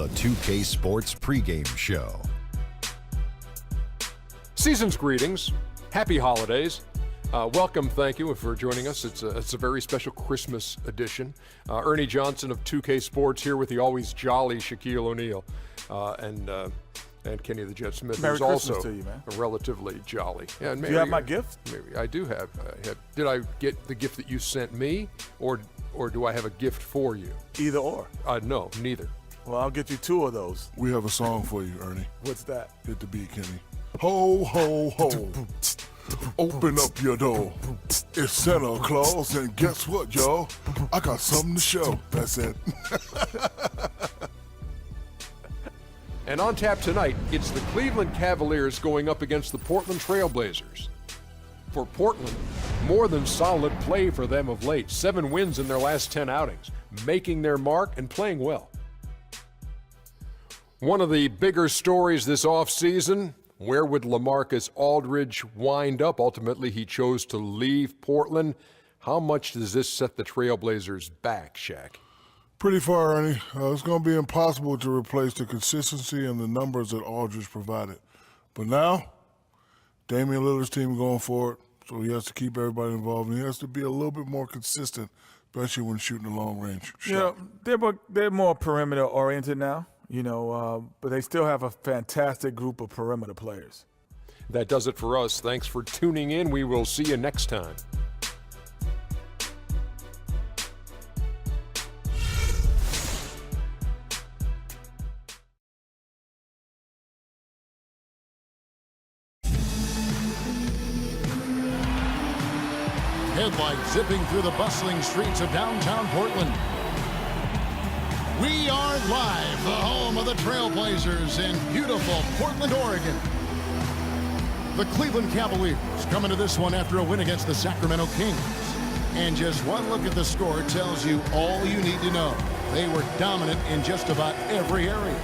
the 2K Sports pregame show. Season's greetings. Happy holidays. Welcome, thank you for joining us. It's a very special Christmas edition. Ernie Johnson of 2K Sports here with the always jolly Shaquille O'Neal and Kenny the Jet Smith, Merry who's Christmas also to you, man. relatively jolly. Yeah, Do you have my gift? Maybe I do have. Did I get the gift that you sent me, or do I have a gift for you? Either or. No, neither. Well, I'll get you two of those. We have a song for you, Ernie. What's that? Hit the beat, Kenny. Ho, ho, ho. Open up your door. It's Santa Claus, and guess what, y'all? I got something to show. That's it. And on tap tonight, it's the Cleveland Cavaliers going up against the Portland Trail Blazers. For Portland, more than solid play for them of late. 7 wins in their last 10 outings, making their mark and playing well. One of the bigger stories this offseason, where would LaMarcus Aldridge wind up? Ultimately, he chose to leave Portland. How much does this set the Trailblazers back, Shaq? Pretty far, Ernie. It's going to be impossible to replace the consistency and the numbers that Aldridge provided. But now, Damian Lillard's team going for it, so he has to keep everybody involved, and he has to be a little bit more consistent, especially when shooting the long-range shot. Yeah, they're more perimeter-oriented now, but they still have a fantastic group of perimeter players. That does it for us. Thanks for tuning in. We will see you next time. Headlights zipping through the bustling streets of downtown Portland. We are live, the home of the Trailblazers in beautiful Portland, Oregon. The Cleveland Cavaliers come into this one after a win against the Sacramento Kings. And just one look at the score tells you all you need to know. They were dominant in just about every area.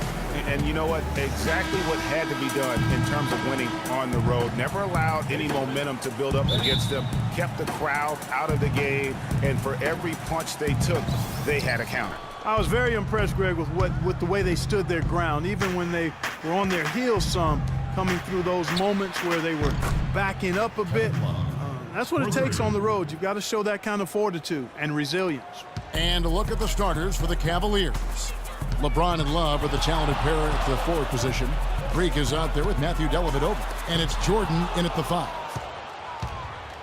And you know what? Exactly what had to be done in terms of winning on the road. Never allowed any momentum to build up against them. Kept the crowd out of the game. And for every punch they took, they had a counter. I was very impressed, Greg, with the way they stood their ground, even when they were on their heels some, coming through those moments where they were backing up a bit. That's what it takes on the road. You've got to show that kind of fortitude and resilience. And a look at the starters for the Cavaliers. LeBron and Love are the talented pair at the forward position. Freak is out there with Matthew Dellavedova, and it's Jordan in at the 5.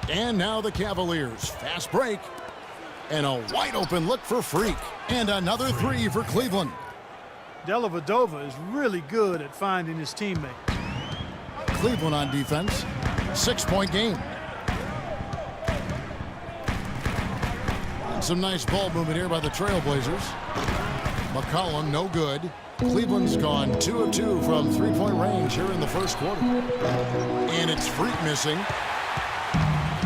And now the Cavaliers. Fast break. And a wide open look for Freak. And another 3 for Cleveland. Dellavedova is really good at finding his teammate. Cleveland on defense. 6-point game. And some nice ball movement here by the Trailblazers. McCollum, no good. Cleveland's gone 2 of 2 from 3-point range here in the first quarter. And it's Freak missing.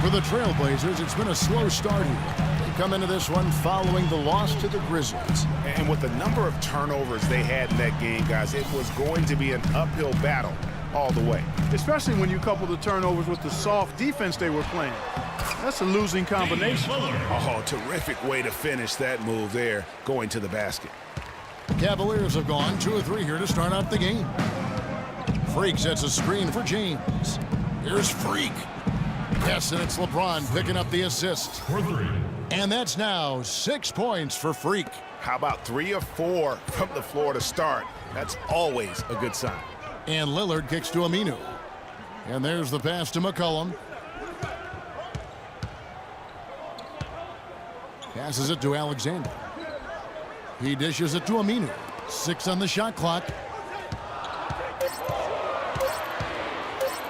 For the Trailblazers, it's been a slow start here. They come into this one following the loss to the Grizzlies. And with the number of turnovers they had in that game, guys, it was going to be an uphill battle all the way. Especially when you couple the turnovers with the soft defense they were playing. That's a losing combination. Oh, terrific way to finish that move there, going to the basket. Cavaliers have gone 2 of 3 here to start out the game. Freak sets a screen for James. Here's Freak. Yes, and it's LeBron picking up the assist. And that's now 6 points for Freak. How about 3 of 4 from the floor to start? That's always a good sign. And Lillard kicks to Aminu. And there's the pass to McCollum. Passes it to Alexander. He dishes it to Aminu. 6 on the shot clock.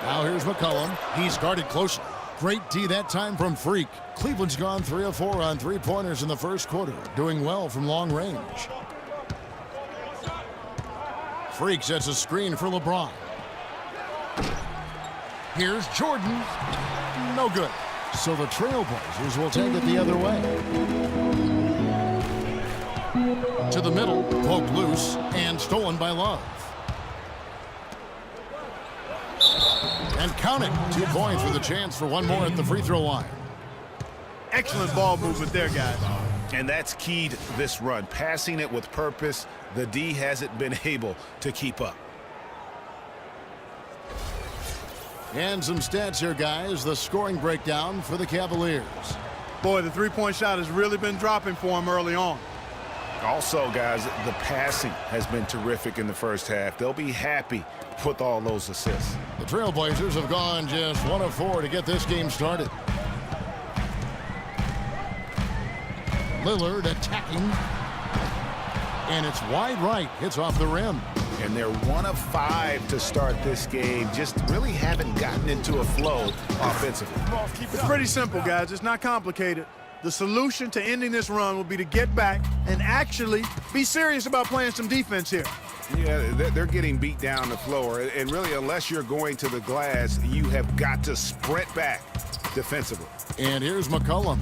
Now here's McCollum. He's guarded closely. Great D that time from Freak. Cleveland's gone 3 of 4 on 3-pointers in the first quarter, doing well from long range. Freak sets a screen for LeBron. Here's Jordan. No good. So the Trailblazers will take it the other way. To the middle, poked loose, and stolen by Love. And count it. 2 points with a chance for one more at the free throw line. Excellent ball movement there, guys. And that's key to this run. Passing it with purpose, the D hasn't been able to keep up. And some stats here, guys. The scoring breakdown for the Cavaliers. Boy, the three-point shot has really been dropping for him early on. Also, guys, the passing has been terrific in the first half. They'll be happy with all those assists. The Trailblazers have gone just 1 of 4 to get this game started. Lillard attacking. And it's wide right. Hits off the rim. And they're 1 of 5 to start this game. Just really haven't gotten into a flow offensively. It's pretty simple, guys. It's not complicated. The solution to ending this run will be to get back and actually be serious about playing some defense here. Yeah, they're getting beat down the floor. And really, unless you're going to the glass, you have got to sprint back defensively. And here's McCollum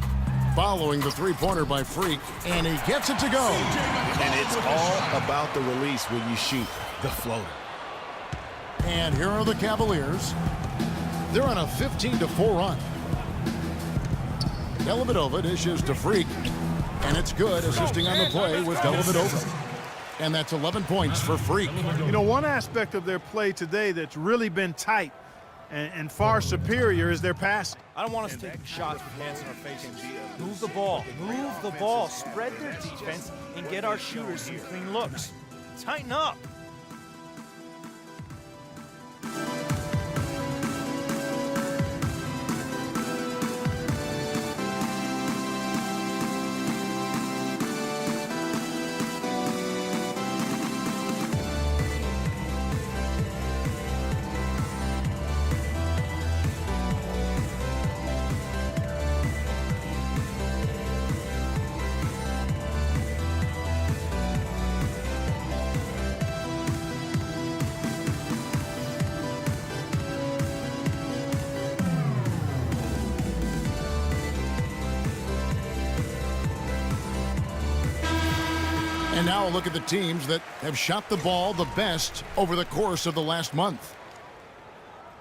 following the three-pointer by Freak, and he gets it to go. And it's all about the release when you shoot the floater. And here are the Cavaliers. They're on a 15-4 run. Dellavedova dishes to Freak, and it's good. Assisting on the play was Dellavedova. And that's 11 points for Freak. You know, one aspect of their play today that's really been tight and far superior is their passing. I don't want us taking shots with hands in our faces. Move the ball. Move the ball. Spread their defense and get our shooters some clean looks. Tighten up. And now a look at the teams that have shot the ball the best over the course of the last month.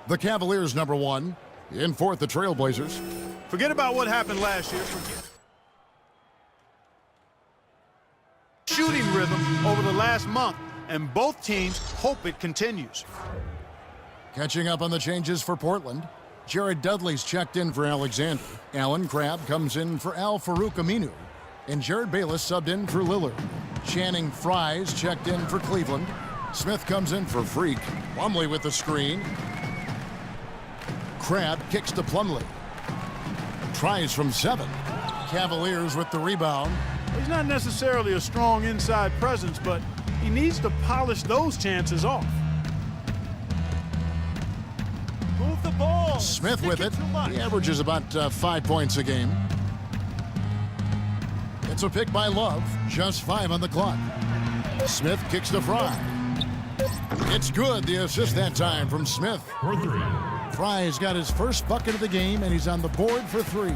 The Cavaliers, number 1. In 4th, the Trailblazers. Forget about what happened last year. Shooting rhythm over the last month, and both teams hope it continues. Catching up on the changes for Portland. Jared Dudley's checked in for Alexander. Alan Crabb comes in for Al Farouk Aminu. And Jared Bayless subbed in for Lillard. Channing Frye's checked in for Cleveland. Smith comes in for Freak. Plumlee with the screen. Crabb kicks to Plumlee. Tries from 7. Cavaliers with the rebound. He's not necessarily a strong inside presence, but he needs to polish those chances off. Move the ball. Smith with it. He averages about 5 points a game. It's a pick by Love. Just 5 on the clock. Smith kicks to Fry. It's good. The assist that time from Smith. Fry's got his first bucket of the game, and he's on the board for 3.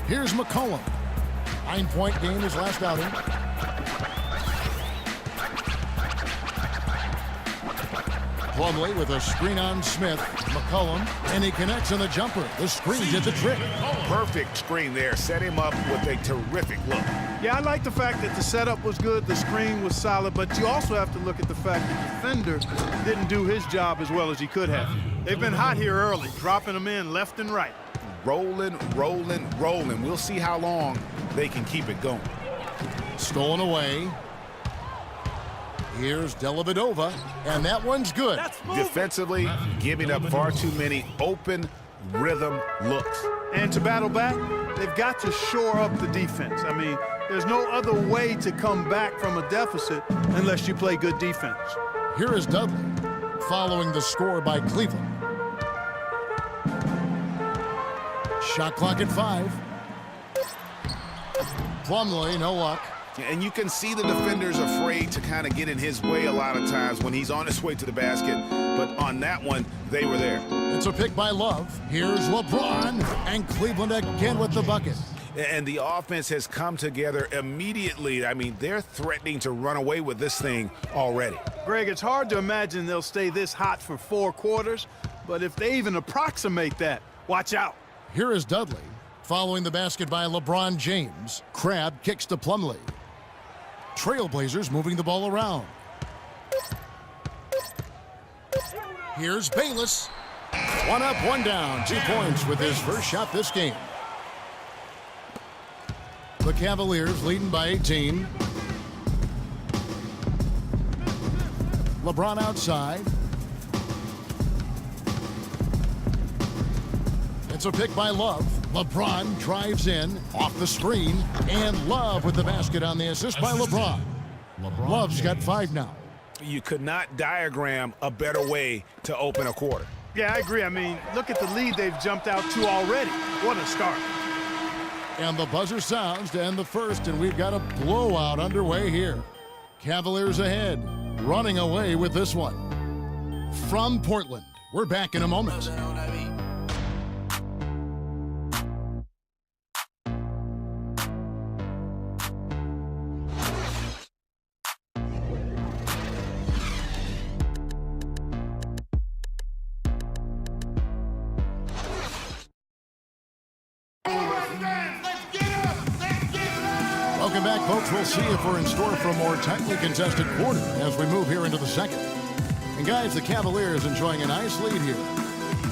Here's McCollum. 9-point game his last outing. Plumlee with a screen on Smith. McCollum, and he connects on the jumper. The screen did the trick. Perfect screen there. Set him up with a terrific look. Yeah, I like the fact that the setup was good, the screen was solid, but you also have to look at the fact the defender didn't do his job as well as he could have. They've been hot here early, dropping them in left and right. Rolling, rolling, rolling. We'll see how long they can keep it going. Stolen away. Here's Dellavedova, and that one's good. Defensively, giving up far too many open rhythm looks. And to battle back, they've got to shore up the defense. I mean, there's no other way to come back from a deficit unless you play good defense. Here is Dudley, following the score by Cleveland. Shot clock at 5. Plumlee, no luck. And you can see the defenders afraid to kind of get in his way a lot of times when he's on his way to the basket. But on that one, they were there. It's a pick by Love. Here's LeBron, and Cleveland again with the bucket. And the offense has come together immediately. I mean, they're threatening to run away with this thing already. Greg, it's hard to imagine they'll stay this hot for 4 quarters, but if they even approximate that, watch out. Here is Dudley, Following the basket by LeBron James, Crabbe kicks to Plumlee. Trailblazers moving the ball around. Here's Bayless. One up, one down. 2 points with his first shot this game. The Cavaliers leading by 18. LeBron outside. It's a pick by Love. LeBron drives in, off the screen, and Love with the basket on the assist by LeBron. Love's got 5 now. You could not diagram a better way to open a quarter. Yeah, I agree. I mean, look at the lead they've jumped out to already. What a start. And the buzzer sounds to end the first, and we've got a blowout underway here. Cavaliers ahead, running away with this one. From Portland, we're back in a moment. Welcome back, folks. We'll see if we're in store for a more tightly contested quarter as we move here into the second. And guys, the Cavaliers enjoying a nice lead here.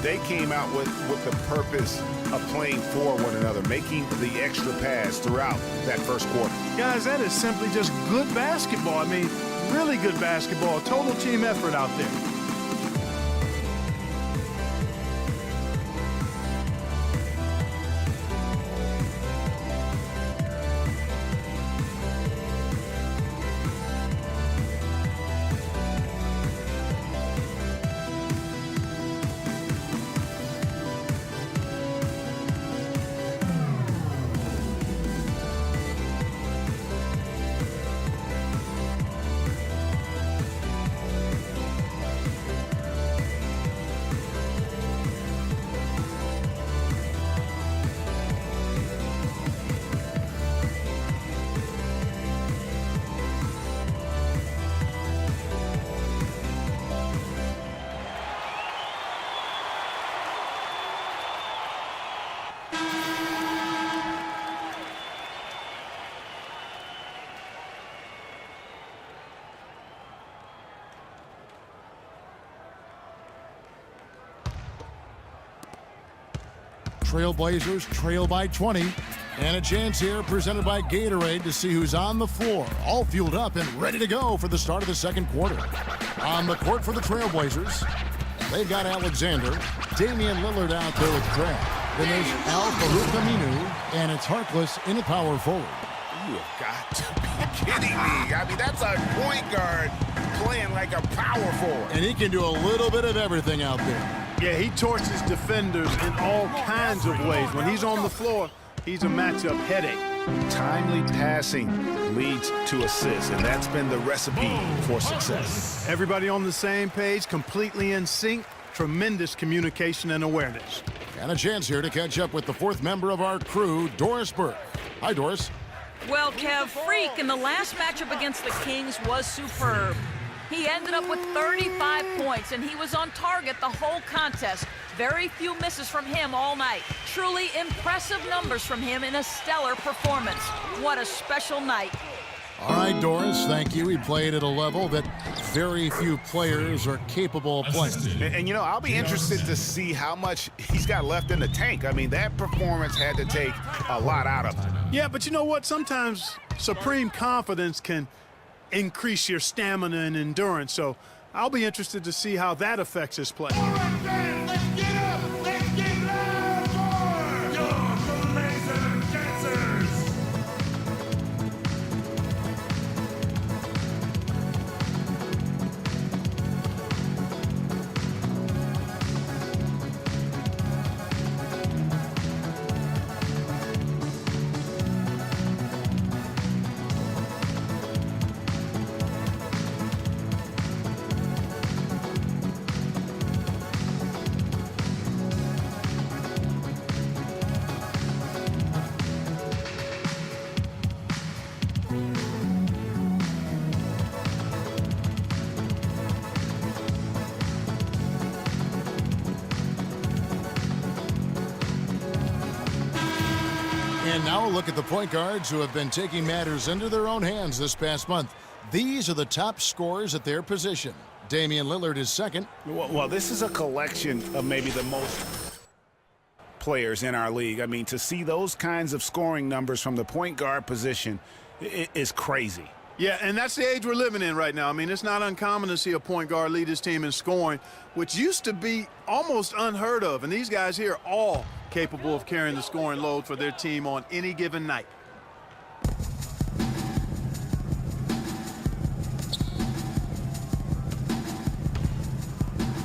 They came out with the purpose of playing for one another, making the extra pass throughout that first quarter. Guys, that is simply just good basketball. I mean, really good basketball. Total team effort out there. Trailblazers trail by 20. And a chance here presented by Gatorade to see who's on the floor. All fueled up and ready to go for the start of the second quarter. On the court for the Trailblazers, they've got Alexander, Damian Lillard out there with Crabbe. Then there's Al Farouq Aminu, and it's Harkless in the power forward. You have got to be kidding me. I mean, that's a point guard playing like a power forward. And he can do a little bit of everything out there. Yeah, he torches defenders in all kinds of ways. When he's on the floor, he's a matchup headache. Timely passing leads to assists, and that's been the recipe for success. Everybody on the same page, completely in sync, tremendous communication and awareness. And a chance here to catch up with the fourth member of our crew, Doris Burke. Hi, Doris. Well, Kev, Freak in the last matchup against the Kings was superb. He ended up with 35 points, and he was on target the whole contest. Very few misses from him all night. Truly impressive numbers from him in a stellar performance. What a special night. All right, Doris, thank you. He played at a level that very few players are capable of playing. And you know, I'll be interested to see how much he's got left in the tank. I mean, that performance had to take a lot out of him. Yeah, but you know what? Sometimes supreme confidence can increase your stamina and endurance. So I'll be interested to see how that affects his play. And now look at the point guards who have been taking matters into their own hands this past month. These are the top scorers at their position. Damian Lillard is second. Well, this is a collection of maybe the most players in our league. I mean, to see those kinds of scoring numbers from the point guard position is crazy. Yeah, and that's the age we're living in right now. I mean, it's not uncommon to see a point guard lead his team in scoring, which used to be almost unheard of. And these guys here are all capable of carrying the scoring load for their team on any given night.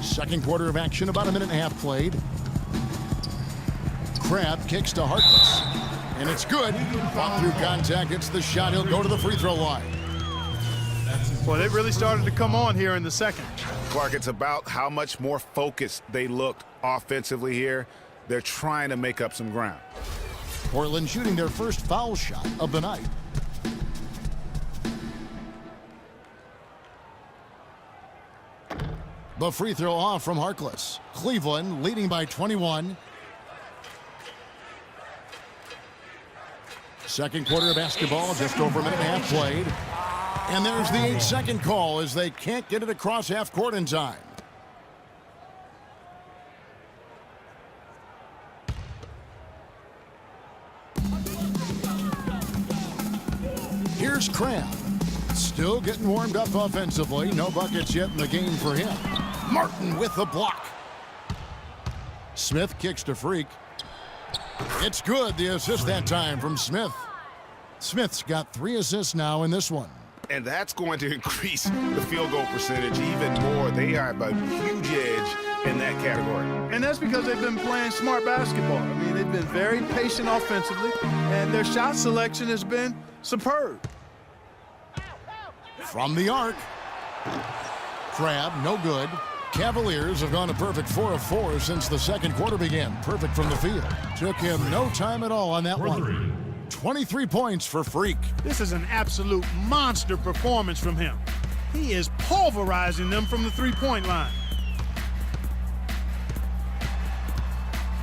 Second quarter of action, about a minute and a half played. Crabbe kicks to Harkless. And it's good. Fought through contact, hits the shot. He'll go to the free throw line. Well, they really started to come on here in the second. Clark, it's about how much more focused they looked offensively here. They're trying to make up some ground. Portland shooting their first foul shot of the night. The free throw off from Harkless. Cleveland leading by 21. Second quarter of basketball, just over a minute and a half played. And there's the 8-second call as they can't get it across half court in time. Here's Crabbe. Still getting warmed up offensively. No buckets yet in the game for him. Martin with the block. Smith kicks to Freak. It's good. The assist that time from Smith. Smith's got 3 assists now in this one. And that's going to increase the field goal percentage even more. They have a huge edge in that category. And that's because they've been playing smart basketball. I mean, they've been very patient offensively, and their shot selection has been superb. From the arc. Crabbe, no good. Cavaliers have gone a perfect 4 of 4 since the second quarter began. Perfect from the field. Took him no time at all on that one. 23 points for Freak. This is an absolute monster performance from him. He is pulverizing them from the three-point line.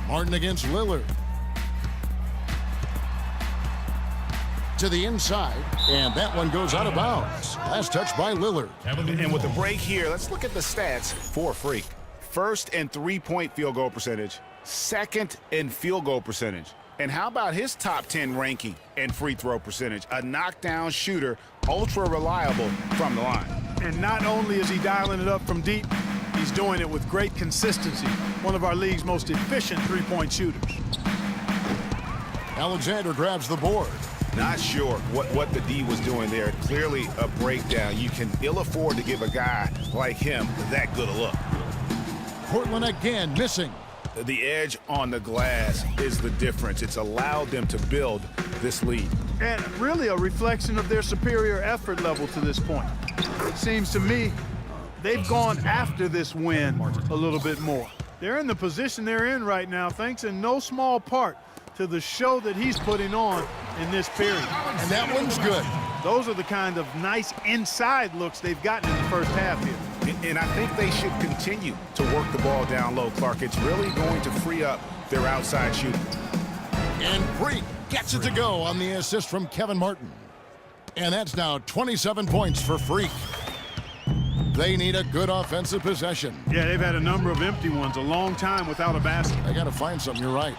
Martin against Lillard. To the inside, and that one goes out of bounds. Last touch by Lillard. And with the break here, let's look at the stats for Freak. First in three-point field goal percentage, second in field goal percentage. And how about his top 10 ranking and free throw percentage? A knockdown shooter, ultra reliable from the line. And not only is he dialing it up from deep, he's doing it with great consistency. One of our league's most efficient three-point shooters. Alexander grabs the board. Not sure what the D was doing there. Clearly a breakdown. You can ill afford to give a guy like him that good a look. Portland again missing. The edge on the glass is the difference. It's allowed them to build this lead. And really a reflection of their superior effort level to this point. It seems to me they've gone after this win a little bit more. They're in the position they're in right now thanks in no small part to the show that he's putting on in this period. And that one's good. Those are the kind of nice inside looks they've gotten in the first half here. And I think they should continue to work the ball down low, Clark. It's really going to free up their outside shooting. And Freak gets it to go on the assist from Kevin Martin. And that's now 27 points for Freak. They need a good offensive possession. Yeah, they've had a number of empty ones, a long time without a basket. They got to find something, you're right.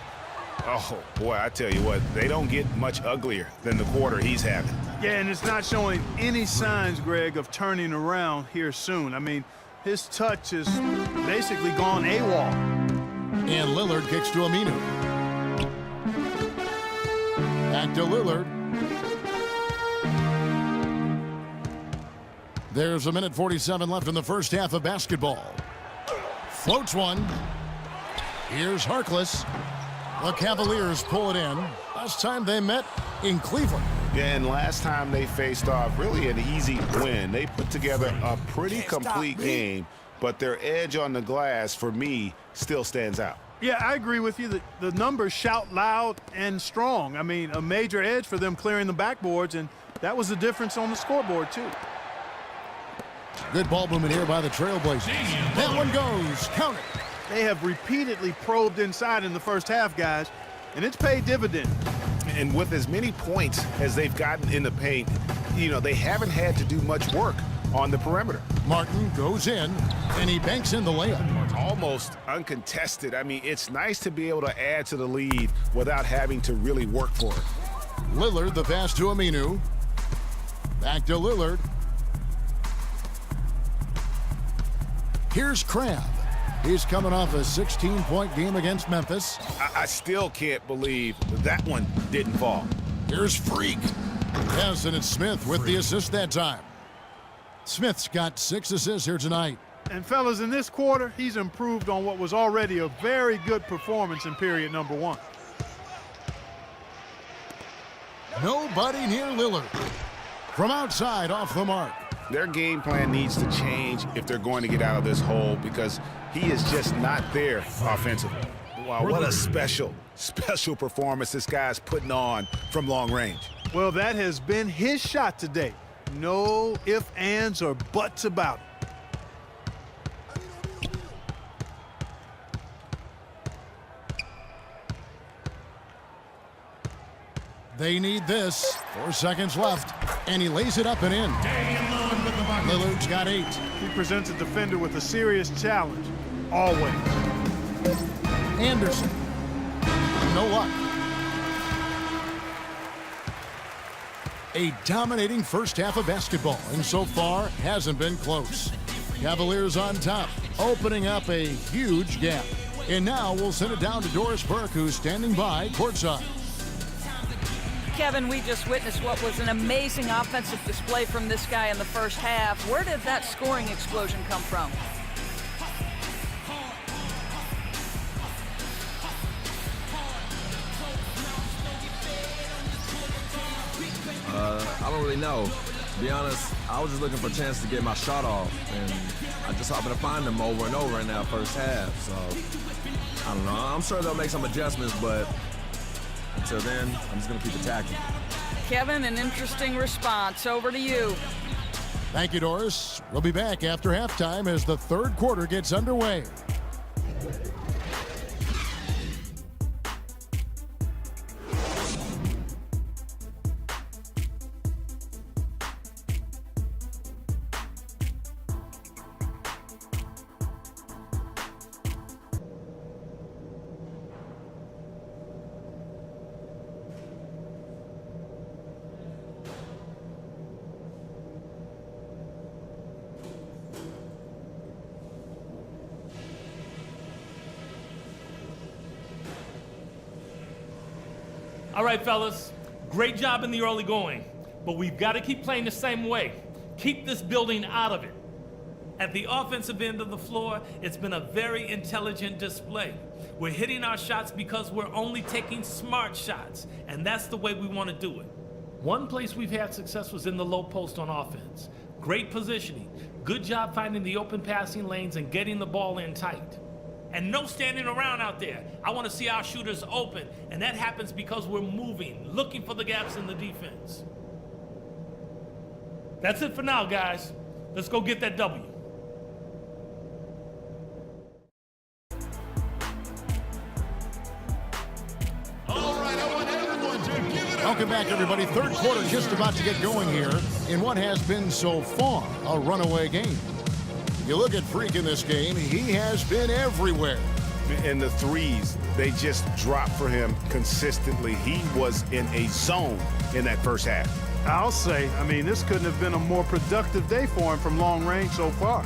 Oh, boy, I tell you what, they don't get much uglier than the quarter he's having. Yeah, and it's not showing any signs, Greg, of turning around here soon. I mean, his touch is basically gone AWOL. And Lillard kicks to Aminu. Back to Lillard. There's a minute 47 left in the first half of basketball. Floats one. Here's Harkless. The Cavaliers pull it in. Last time they met in Cleveland. Yeah, and last time they faced off, really an easy win. They put together a pretty complete game, but their edge on the glass, for me, still stands out. Yeah, I agree with you that the numbers shout loud and strong. I mean, a major edge for them clearing the backboards, and that was the difference on the scoreboard, too. Good ball movement here by the Trailblazers. That one goes. Count it. They have repeatedly probed inside in the first half, guys, and it's paid dividends. And with as many points as they've gotten in the paint, you know, they haven't had to do much work on the perimeter. Martin goes in, and he banks in the layup. Almost uncontested. I mean, it's nice to be able to add to the lead without having to really work for it. Lillard, the pass to Aminu. Back to Lillard. Here's Crabbe. He's coming off a 16-point game against Memphis. I still can't believe that one didn't fall. Here's Freak. Yes, and it's Smith with the assist that time. Smith's got 6 assists here tonight. And fellas, in this quarter, he's improved on what was already a very good performance in period number 1. Nobody near Lillard. From outside, off the mark. Their game plan needs to change if they're going to get out of this hole, because he is just not there offensively. Wow, what a special performance this guy's putting on from long range. Well, that has been his shot today. No ifs, ands, or buts about it. They need this. 4 seconds left, and he lays it up and in. Lillard's got 8. He presents a defender with a serious challenge, always. Anderson. No luck. A dominating first half of basketball, and so far hasn't been close. Cavaliers on top, opening up a huge gap. And now we'll send it down to Doris Burke, who's standing by courtside. Kevin, we just witnessed what was an amazing offensive display from this guy in the first half. Where did that scoring explosion come from? I don't really know. To be honest, I was just looking for a chance to get my shot off, and I just happened to find them over and over in that first half. So, I don't know. I'm sure they'll make some adjustments, but until then, I'm just going to keep attacking. Kevin, an interesting response. Over to you. Thank you, Doris. We'll be back after halftime as the third quarter gets underway. All right, fellas, great job in the early going, but we've got to keep playing the same way. Keep this building out of it. At the offensive end of the floor, it's been a very intelligent display. We're hitting our shots because we're only taking smart shots, and that's the way we want to do it. One place we've had success was in the low post on offense. Great positioning, good job finding the open passing lanes and getting the ball in tight. And no standing around out there. I want to see our shooters open, and that happens because we're moving, looking for the gaps in the defense. That's it for now, guys. Let's go get that W. Welcome back, everybody. Third quarter just about to get going here in what has been so far a runaway game. You look at Freak in this game, he has been everywhere. And the threes, they just drop for him consistently. He was in a zone in that first half. I'll say, I mean, this couldn't have been a more productive day for him from long range so far.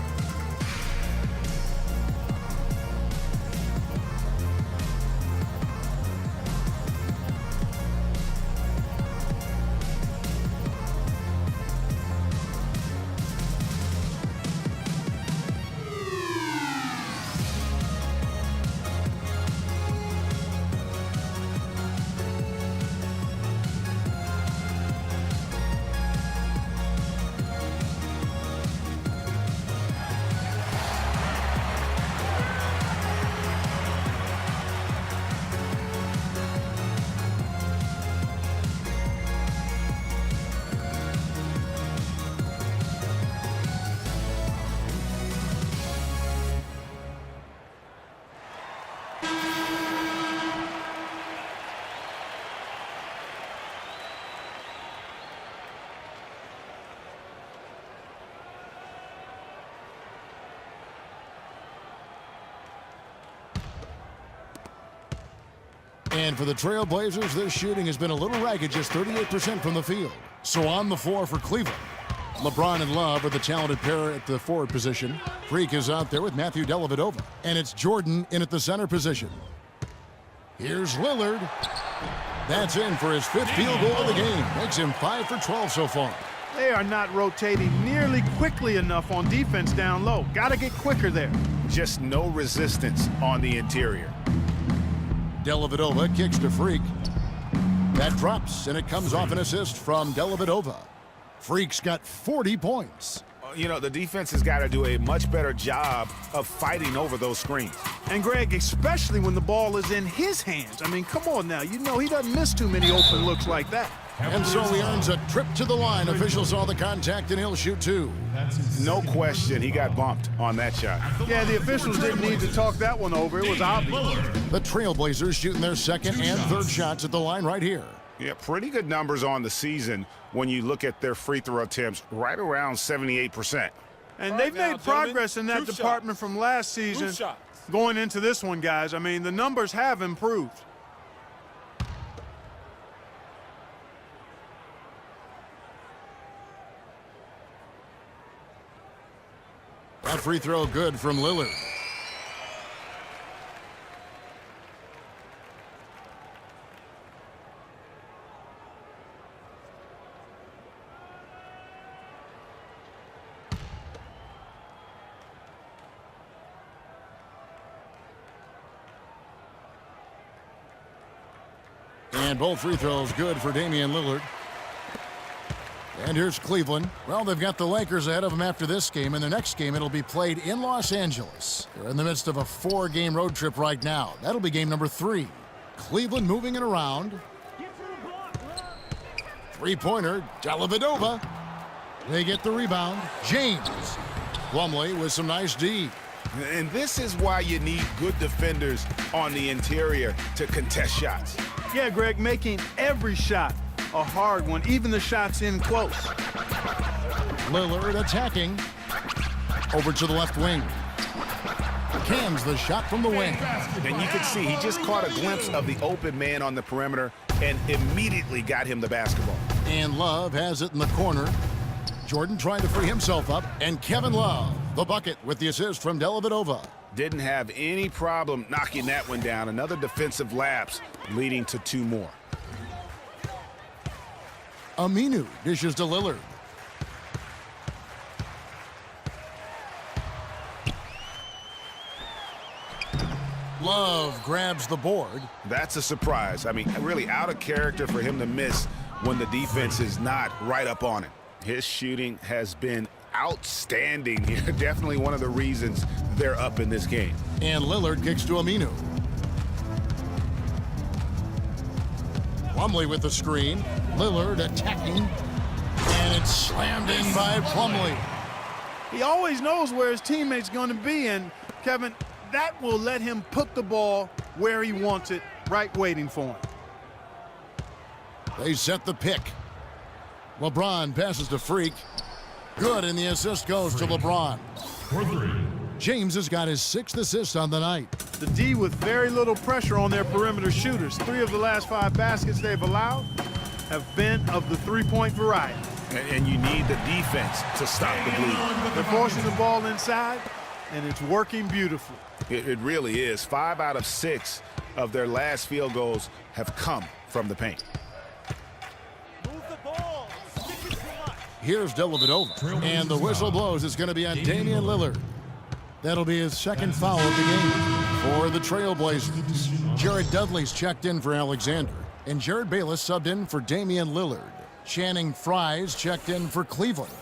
And for the Trailblazers, their shooting has been a little ragged, just 38% from the field. So on the floor for Cleveland, LeBron and Love are the talented pair at the forward position. Freak is out there with Matthew Dellavedova. And it's Jordan in at the center position. Here's Lillard. That's in for his 5th field goal of the game. Makes him 5 for 12 so far. They are not rotating nearly quickly enough on defense down low. Got to get quicker there. Just no resistance on the interior. Dellavedova kicks to Freak. That drops, and it comes off an assist from Dellavedova. Freak's got 40 points. You know, the defense has got to do a much better job of fighting over those screens. And Greg, especially when the ball is in his hands. I mean, come on now. You know he doesn't miss too many open looks like that. And so he earns a trip to the line. Officials saw the contact, and he'll shoot 2. No question, he got bumped on that shot. Yeah, the officials didn't need to talk that one over. It was obvious. The Trailblazers shooting their 2nd and 3rd shots at the line right here. Yeah, pretty good numbers on the season when you look at their free throw attempts, right around 78%. And they've made progress in that department from last season going into this one, guys. I mean, the numbers have improved. That free throw good from Lillard. And both free throws good for Damian Lillard. And here's Cleveland. Well, they've got the Lakers ahead of them after this game. And the next game, it'll be played in Los Angeles. They're in the midst of a 4-game road trip right now. That'll be game number 3. Cleveland moving it around. Three-pointer, Dellavedova. They get the rebound. James. Plumlee with some nice D. And this is why you need good defenders on the interior to contest shots. Yeah, Greg, making every shot a hard one, even the shots in close. Lillard attacking. Over to the left wing. Cans the shot from the wing. And you can see he just caught a glimpse of the open man on the perimeter and immediately got him the basketball. And Love has it in the corner. Jordan trying to free himself up. And Kevin Love, the bucket with the assist from Dellavedova. Didn't have any problem knocking that one down. Another defensive lapse leading to 2 more. Aminu dishes to Lillard. Love grabs the board. That's a surprise. I mean, really out of character for him to miss when the defense is not right up on him. His shooting has been outstanding here. Definitely one of the reasons they're up in this game. And Lillard kicks to Aminu. Plumlee with the screen. Lillard attacking. And it's slammed in by Plumlee. He always knows where his teammate's going to be, and Kevin, that will let him put the ball where he wants it, right waiting for him. They set the pick. LeBron passes to Freak. Good, and the assist goes to LeBron. James has got his 6th assist on the night. The D with very little pressure on their perimeter shooters. 3 of the last 5 baskets they've allowed have been of the 3-point variety. And you need the defense to stop the bleed. They're forcing the ball inside, and it's working beautifully. It really is. 5 out of 6 of their last field goals have come from the paint. Here's Dellavedova, and the whistle blows. It's going to be on Damian Lillard. That'll be his 2nd foul of the game for the Trailblazers. Jared Dudley's checked in for Alexander, and Jared Bayless subbed in for Damian Lillard. Channing Frye's checked in for Cleveland.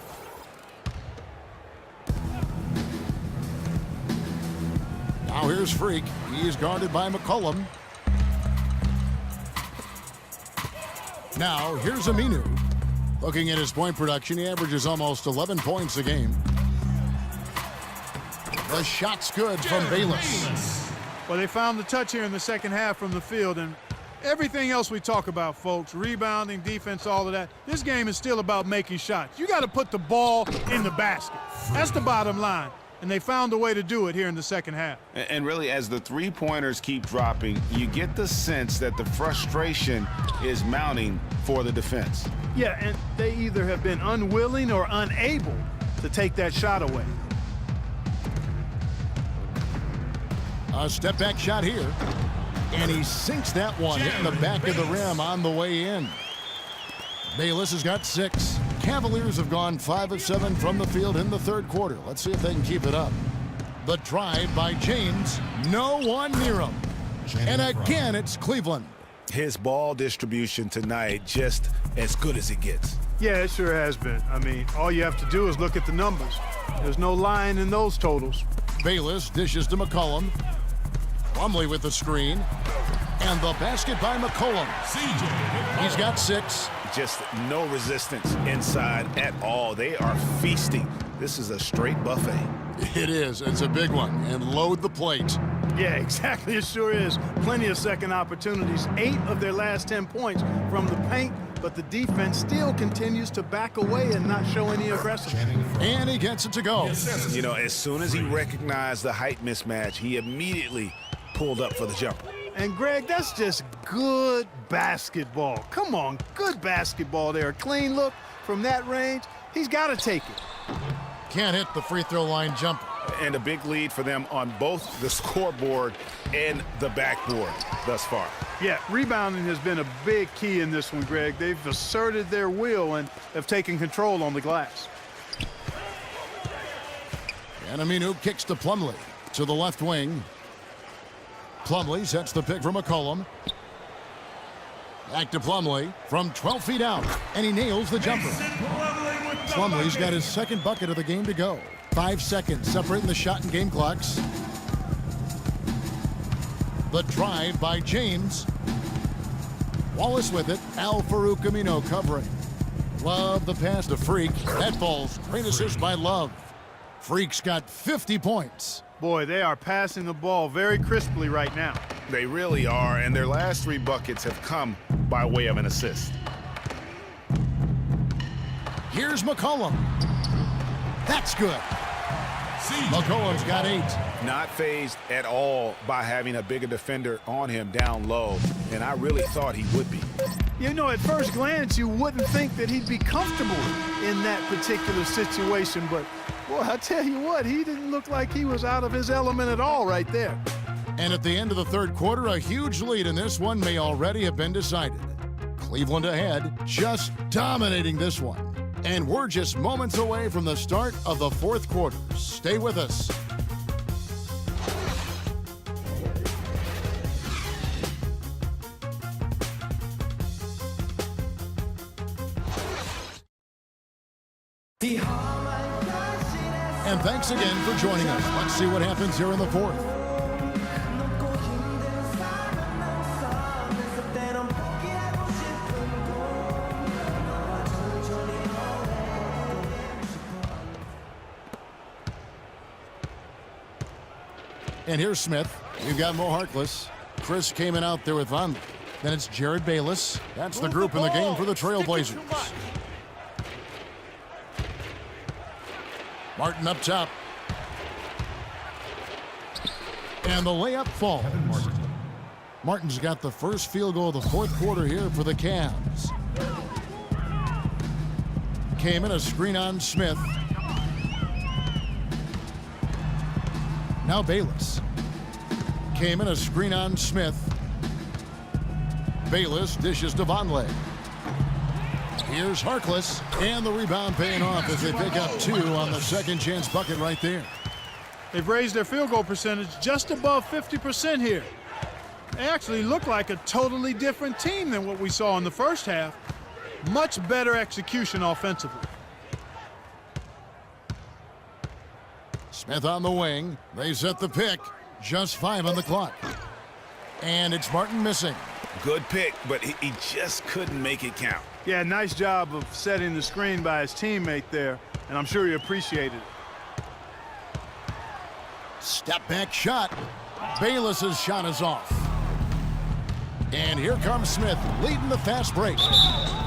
Now here's Freak. He's guarded by McCollum. Now here's Aminu. Looking at his point production, he averages almost 11 points a game. The shot's good from Bayless. Well, they found the touch here in the second half from the field, and everything else we talk about, folks, rebounding, defense, all of that, this game is still about making shots. You got to put the ball in the basket. That's the bottom line. and they found a way to do it here in the second half. And really, as the three-pointers keep dropping, you get the sense that the frustration is mounting for the defense. Yeah, and they either have been unwilling or unable to take that shot away. A step-back shot here, and he sinks that one, hitting the back of the rim on the way in. Bayless has got 6. Cavaliers have gone 5 of 7 from the field in the third quarter. Let's see if they can keep it up. The drive by James, no one near him. And again, it's Cleveland. His ball distribution tonight just as good as it gets. Yeah, it sure has been. I mean, all you have to do is look at the numbers. There's no lying in those totals. Bayless dishes to McCollum. Plumlee with the screen. And the basket by McCollum. He's got 6. Just no resistance inside at all. They are feasting. This is a straight buffet. It is. It's a big one. And load the plate. Yeah, exactly. It sure is. Plenty of second opportunities. 8 of their last 10 points from the paint, but the defense still continues to back away and not show any aggression. And he gets it to go. You know, as soon as he recognized the height mismatch, he immediately pulled up for the jumper. And Greg, that's just good basketball. Come on, good basketball there. Clean look from that range. He's got to take it. Can't hit the free throw line jumper. And a big lead for them on both the scoreboard and the backboard thus far. Yeah, rebounding has been a big key in this one, Greg. They've asserted their will and have taken control on the glass. And Aminu kicks to Plumlee to the left wing. Plumlee sets the pick for McCollum. Back to Plumlee from 12 feet out, and he nails the jumper. Plumlee's got his second bucket of the game to go. 5 seconds separating the shot and game clocks. The drive by James. Wallace with it. Al-Farouq Aminu covering. Love the pass to Freak. That falls. Great assist by Love. Freak's got 50 points. Boy, they are passing the ball very crisply right now. They really are, and their last 3 buckets have come by way of an assist. Here's McCollum. That's good. McCollum's got 8. Not fazed at all by having a bigger defender on him down low, and I really thought he would be. You know, at first glance, you wouldn't think that he'd be comfortable in that particular situation, but, boy, I tell you what, he didn't look like he was out of his element at all right there. And at the end of the third quarter, a huge lead in this one may already have been decided. Cleveland ahead, just dominating this one. And we're just moments away from the start of the fourth quarter. Stay with us. And thanks again for joining us. Let's see what happens here in the fourth. And here's Smith. We've got Mo Harkless. Chris came in out there with Von. Then it's Jared Bayless. That's the group in the game for the Trailblazers. Martin up top. And the layup falls. Martin's got the first field goal of the fourth quarter here for the Cavs. Came in a screen on Smith. Now Bayless. Came in a screen on Smith. Bayless dishes to Vonleh. Here's Harkless, and the rebound paying off as they pick up 2 on the second chance bucket right there. They've raised their field goal percentage just above 50% here. They actually look like a totally different team than what we saw in the first half. Much better execution offensively. Smith on the wing. They set the pick. Just 5 on the clock. And it's Martin missing. Good pick, but he just couldn't make it count. Yeah, nice job of setting the screen by his teammate there, and I'm sure he appreciated it. Step back shot. Bayless's shot is off. And here comes Smith leading the fast break.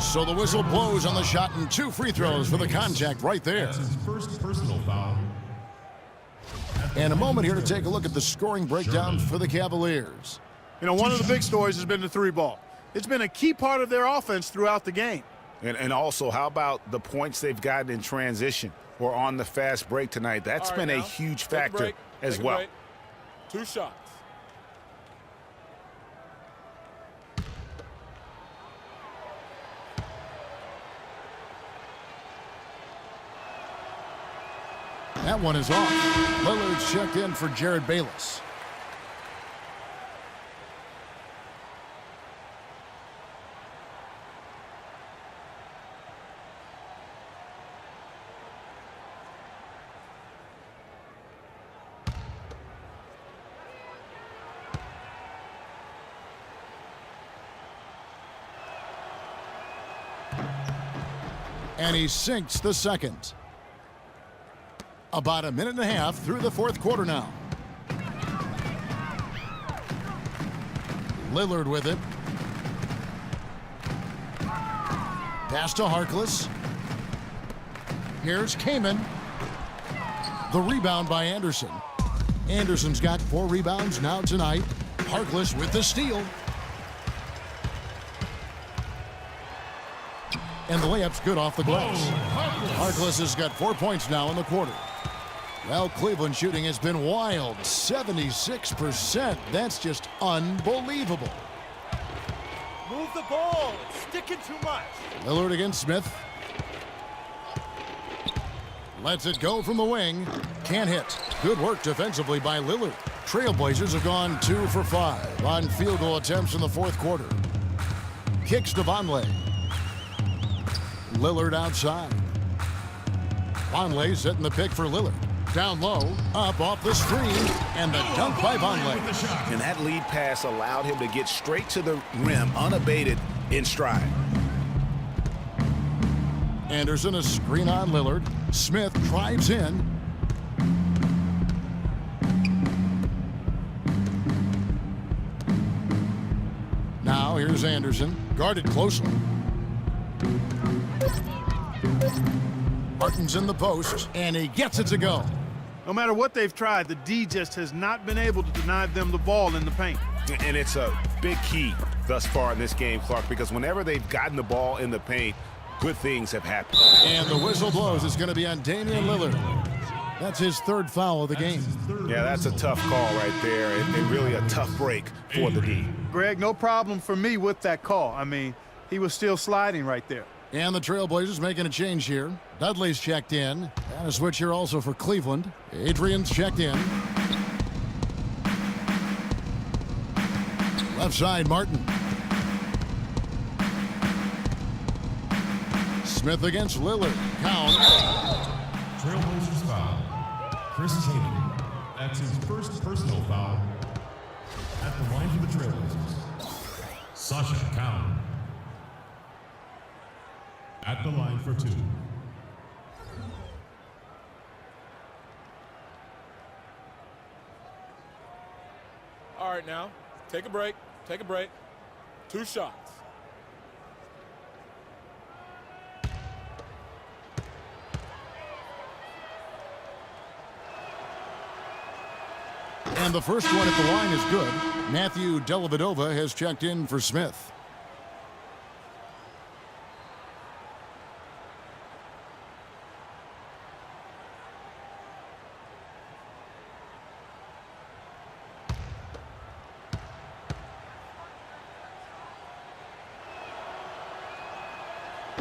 So the whistle blows on the shot and 2 free throws for the contact right there. That's his first personal foul. And a moment here to take a look at the scoring breakdown for the Cavaliers. You know, one of the big stories has been the three ball. It's been a key part of their offense throughout the game. And also, how about the points they've gotten in transition or on the fast break tonight? That's been a huge factor as well. 2 shots. That one is off. Lillard's checked in for Jared Bayless. And he sinks the second. About a minute and a half through the fourth quarter now. Lillard with it. Pass to Harkless. Here's Kaman. The rebound by Anderson. Anderson's got 4 rebounds now tonight. Harkless with the steal. And the layup's good off the glass. Harkless has got 4 points now in the quarter. Well, Cleveland shooting has been wild. 76%. That's just unbelievable. Move the ball. It's sticking too much. Lillard against Smith. Lets it go from the wing. Can't hit. Good work defensively by Lillard. Trailblazers have gone 2 for 5 on field goal attempts in the fourth quarter. Kicks to Vonleh. Lillard outside. Vonleh setting the pick for Lillard. Down low, up off the screen, and the dunk by Vonleh. And that lead pass allowed him to get straight to the rim, unabated, in stride. Anderson a screen on Lillard. Smith drives in. Now here's Anderson, guarded closely. Martin's in the post, and he gets it to go. No matter what they've tried, the D just has not been able to deny them the ball in the paint. And it's a big key thus far in this game, Clark, because whenever they've gotten the ball in the paint, good things have happened. And the whistle blows. It's going to be on Damian Lillard. That's his 3rd foul of the game. Yeah, that's a tough call right there, and really a tough break for the D. Greg, no problem for me with that call. I mean, he was still sliding right there. And the Trailblazers making a change here. Dudley's checked in. And a switch here also for Cleveland. Adrian's checked in. Left side, Martin. Smith against Lillard. Count. Trailblazers foul. Chris Kaman. That's his first personal foul. At the line for the Trailblazers. Sasha Count. At the line for 2. All right, now, take a break. Take a break. 2 shots. And the first one at the line is good. Matthew Dellavedova has checked in for Smith.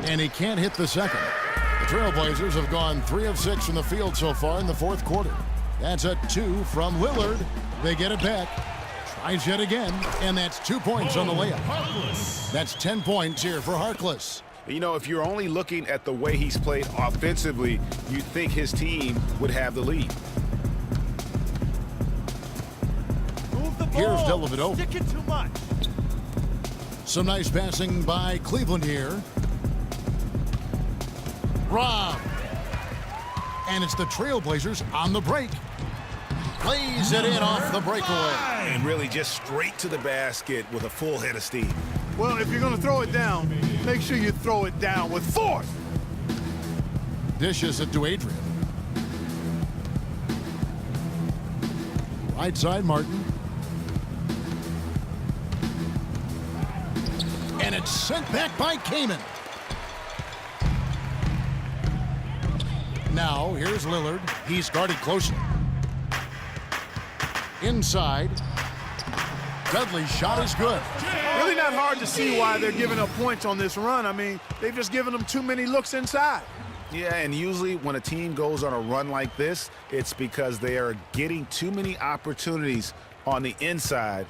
And he can't hit the second. The Trailblazers have gone 3 of 6 from the field so far in the fourth quarter. That's a 2 from Lillard. They get it back. Tries yet again, and that's 2 points on the layup. That's 10 points here for Harkless. You know, if you're only looking at the way he's played offensively, you'd think his team would have the lead. Move the ball. Here's Dellavedova. Sticking too much. Some nice passing by Cleveland here. Rob. And it's the Trailblazers on the break. Plays it in off the breakaway. And really just straight to the basket with a full head of steam. Well, if you're going to throw it down, make sure you throw it down with force. Dishes it to Adrian. Right side, Martin. And it's sent back by Kaman. Now, here's Lillard. He's guarded closely. Inside. Dudley's shot is good. Really not hard to see why they're giving up points on this run. I mean, they've just given them too many looks inside. Yeah, and usually when a team goes on a run like this, it's because they are getting too many opportunities on the inside.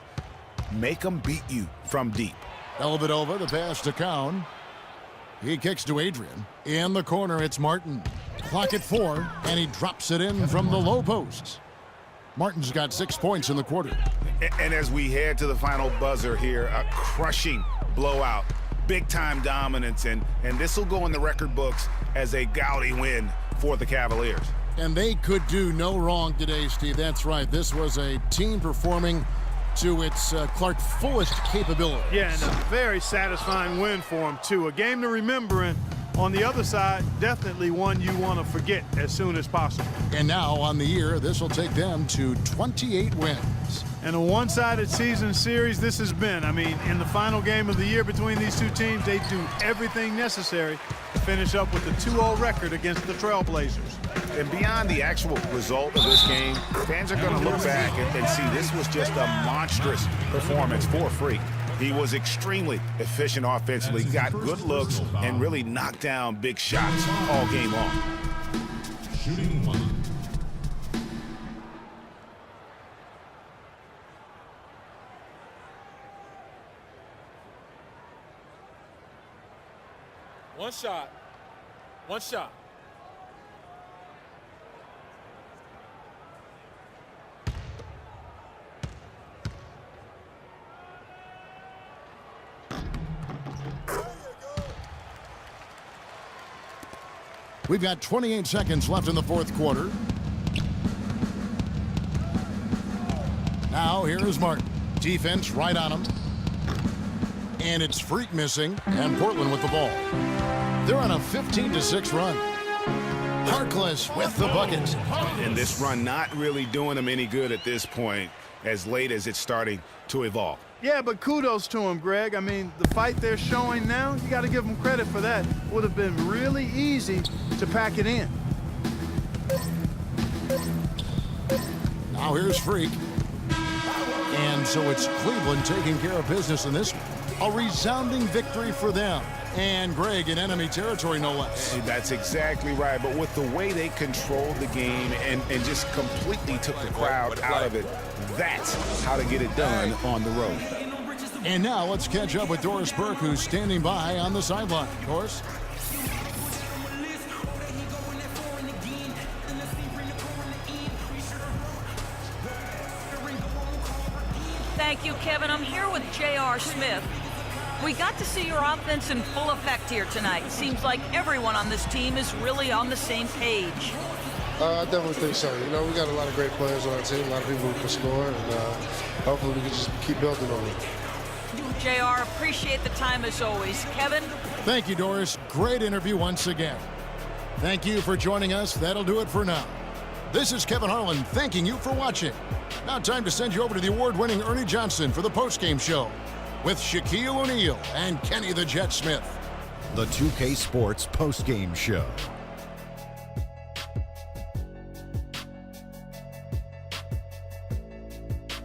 Make them beat you from deep. Elvedova, the pass to Cowan. He kicks to Adrian. In the corner, it's Martin. Clock at 4, and he drops it in from the low post. Martin's got 6 points in the quarter. And as we head to the final buzzer here, a crushing blowout, big-time dominance, and this will go in the record books as a gaudy win for the Cavaliers. And they could do no wrong today, Steve. That's right. This was a team performing to its Clark fullest capability. Yeah, and a very satisfying win for them, too. A game to remember, and on the other side, definitely one you want to forget as soon as possible. And now on the year, this will take them to 28 wins. And a one-sided season series this has been. I mean, in the final game of the year between these two teams, they do everything necessary to finish up with a 2-0 record against the Trailblazers. And beyond the actual result of this game, fans are going to look back and see this was just a monstrous performance for Freak. He was extremely efficient offensively, got good looks, and really knocked down big shots all game long. Shooting 1. One shot. One shot. We've got 28 seconds left in the fourth quarter. Now here is Martin. Defense right on him. And it's Freak missing, and Portland with the ball. They're on a 15-6 run. Harkless with the bucket. And this run not really doing them any good at this point, as late as it's starting to evolve. Yeah, but kudos to him, Greg. I mean, the fight they're showing now, you got to give them credit for that. Would have been really easy to pack it in. Now here's Freak. And so it's Cleveland taking care of business in this one. A resounding victory for them. And Greg in enemy territory, no less. That's exactly right. But with the way they controlled the game and just completely took the crowd out of it, that's how to get it done on the road. And now let's catch up with Doris Burke, who's standing by on the sideline. Doris? Thank you, Kevin. I'm here with J.R. Smith. We got to see your offense in full effect here tonight. Seems like everyone on this team is really on the same page. I definitely think so. You know, we got a lot of great players on our team, a lot of people who can score, and hopefully we can just keep building on it. JR, appreciate the time as always. Kevin? Thank you, Doris. Great interview once again. Thank you for joining us. That'll do it for now. This is Kevin Harlan thanking you for watching. Now time to send you over to the award-winning Ernie Johnson for the postgame show with Shaquille O'Neal and Kenny the Jet Smith. The 2K Sports postgame show.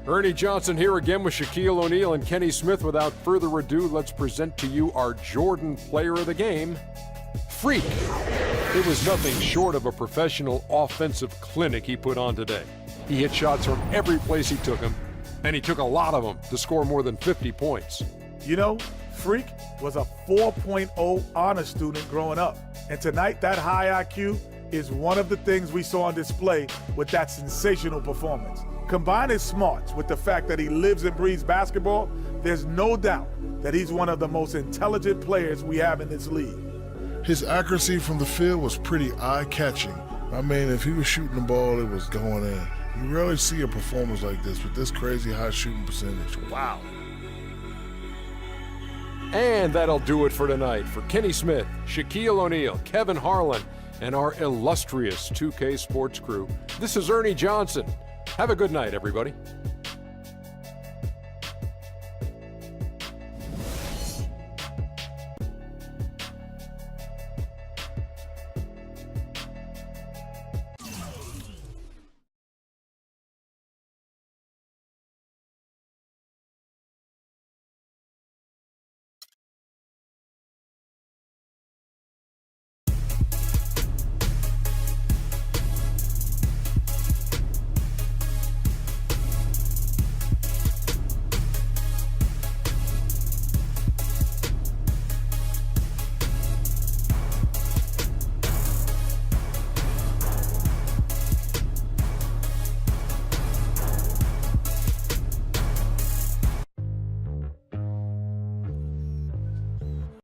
Ernie Johnson here again with Shaquille O'Neal and Kenny Smith. Without further ado, let's present to you our Jordan player of the game, Freak. It was nothing short of a professional offensive clinic he put on today. He hit shots from every place he took them, and he took a lot of them to score more than 50 points. You know, Freak was a 4.0 honor student growing up. And tonight, that high IQ is one of the things we saw on display with that sensational performance. Combine his smarts with the fact that he lives and breathes basketball, there's no doubt that he's one of the most intelligent players we have in this league. His accuracy from the field was pretty eye-catching. I mean, if he was shooting the ball, it was going in. You rarely see a performance like this with this crazy high shooting percentage. Wow. And that'll do it for tonight. For Kenny Smith, Shaquille O'Neal, Kevin Harlan, and our illustrious 2K Sports crew, this is Ernie Johnson. Have a good night, everybody.